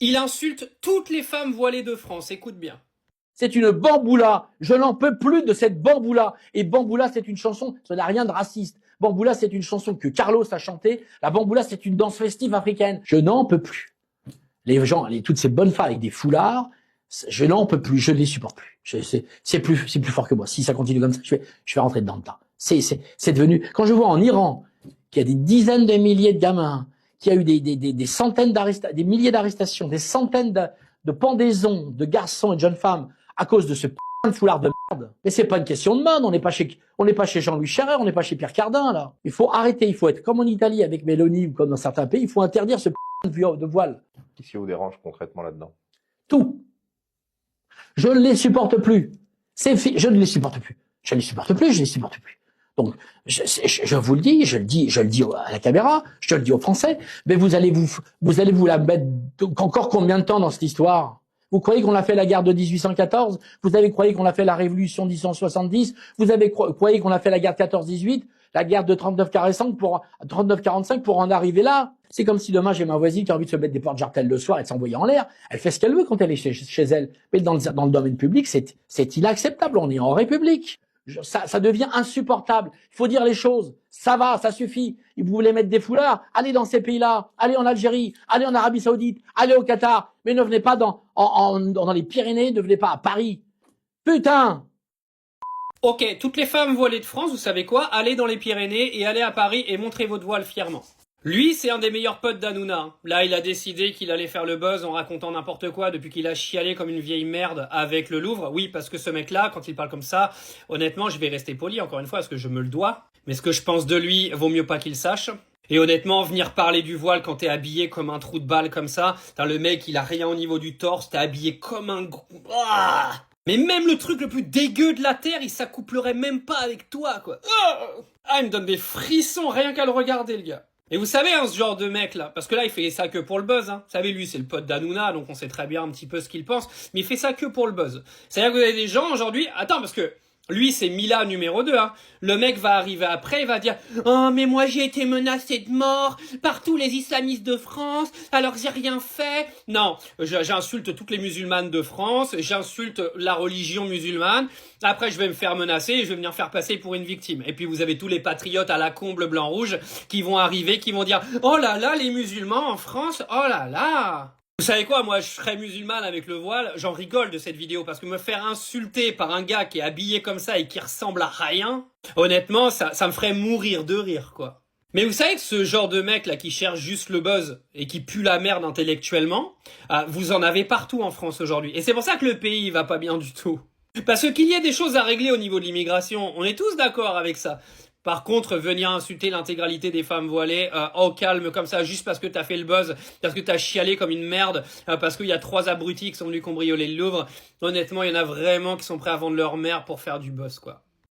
Il insulte toutes les femmes voilées de France, écoute bien. C'est une bamboula. Je n'en peux plus de cette bamboula. Et bamboula, c'est une chanson, ça n'a rien de raciste. Bamboula, c'est une chanson que Carlos a chantée. La bamboula, c'est une danse festive africaine. Je n'en peux plus. Les gens, toutes ces bonnes femmes avec des foulards, je n'en peux plus. Je ne les supporte plus. C'est plus fort que moi. Si ça continue comme ça, je vais rentrer dedans le tas. C'est devenu, quand je vois en Iran, qu'il y a des dizaines de milliers de gamins, qu'il y a eu des centaines des milliers d'arrestations, des centaines de pendaisons de garçons et de jeunes femmes à cause de ce putain de foulard de merde. Mais c'est pas une question de mode, on n'est pas chez Jean-Louis Scherrer, on n'est pas chez Pierre Cardin, là. Il faut arrêter, il faut être comme en Italie avec Mélanie ou comme dans certains pays, il faut interdire ce putain de voile. Qu'est-ce qui vous dérange concrètement là-dedans? Tout. Je ne les supporte plus. Je ne les supporte plus. Je ne les supporte plus, je ne les supporte plus. Donc, je vous le dis, je le dis à la caméra, je le dis aux Français, mais vous allez vous la mettre encore combien de temps dans cette histoire? Vous croyez qu'on a fait la guerre de 1814? Vous avez croyé qu'on a fait la révolution de 1870? Vous avez croyé qu'on a fait la guerre de 14-18? La guerre de 39-45 pour en arriver là? C'est comme si demain j'ai ma voisine qui a envie de se mettre des porte-jartelles le soir et de s'envoyer en l'air. Elle fait ce qu'elle veut quand elle est chez elle. Mais dans le domaine public, c'est inacceptable. On est en République. Ça devient insupportable. Il faut dire les choses. Ça va, ça suffit. Vous voulez mettre des foulards? Allez dans ces pays-là. Allez en Algérie. Allez en Arabie Saoudite. Allez au Qatar. Mais ne venez pas dans les Pyrénées. Ne venez pas à Paris. Putain! Ok, toutes les femmes voilées de France, vous savez quoi? Allez dans les Pyrénées et allez à Paris et montrez votre voile fièrement. Lui, c'est un des meilleurs potes d'Hanouna. Là, il a décidé qu'il allait faire le buzz en racontant n'importe quoi depuis qu'il a chialé comme une vieille merde avec le Louvre. Oui, parce que ce mec-là, quand il parle comme ça, honnêtement, je vais rester poli encore une fois parce que je me le dois. Mais ce que je pense de lui, vaut mieux pas qu'il sache. Et honnêtement, venir parler du voile quand t'es habillé comme un trou de balle comme ça, le mec, il a rien au niveau du torse, t'es habillé comme un... Mais même le truc le plus dégueu de la Terre, il s'accouplerait même pas avec toi, quoi. Ah, il me donne des frissons rien qu'à le regarder, le gars. Et vous savez, hein, ce genre de mec là, parce que là il fait ça que pour le buzz, hein. Vous savez, lui c'est le pote d'Hanouna, donc on sait très bien un petit peu ce qu'il pense, mais il fait ça que pour le buzz. C'est-à-dire que vous avez des gens aujourd'hui, attends, parce que lui c'est Mila numéro 2, hein. Le mec va arriver après, il va dire « Oh mais moi j'ai été menacé de mort par tous les islamistes de France, alors j'ai rien fait. » Non, j'insulte toutes les musulmanes de France, j'insulte la religion musulmane, après je vais me faire menacer et je vais venir faire passer pour une victime. Et puis vous avez tous les patriotes à la con bleu blanc rouge qui vont arriver, qui vont dire « Oh là là, les musulmans en France, oh là là !» Vous savez quoi, moi je serais musulmane avec le voile, j'en rigole de cette vidéo parce que me faire insulter par un gars qui est habillé comme ça et qui ressemble à rien, honnêtement ça me ferait mourir de rire quoi. Mais vous savez que ce genre de mec là qui cherche juste le buzz et qui pue la merde intellectuellement, vous en avez partout en France aujourd'hui. Et c'est pour ça que le pays va pas bien du tout. Parce qu'il y a des choses à régler au niveau de l'immigration, on est tous d'accord avec ça. Par contre, venir insulter l'intégralité des femmes voilées au calme comme ça, juste parce que t'as fait le buzz, parce que t'as chialé comme une merde, parce qu'il y a 3 abrutis qui sont venus cambrioler le Louvre, honnêtement, il y en a vraiment qui sont prêts à vendre leur mère pour faire du buzz, quoi.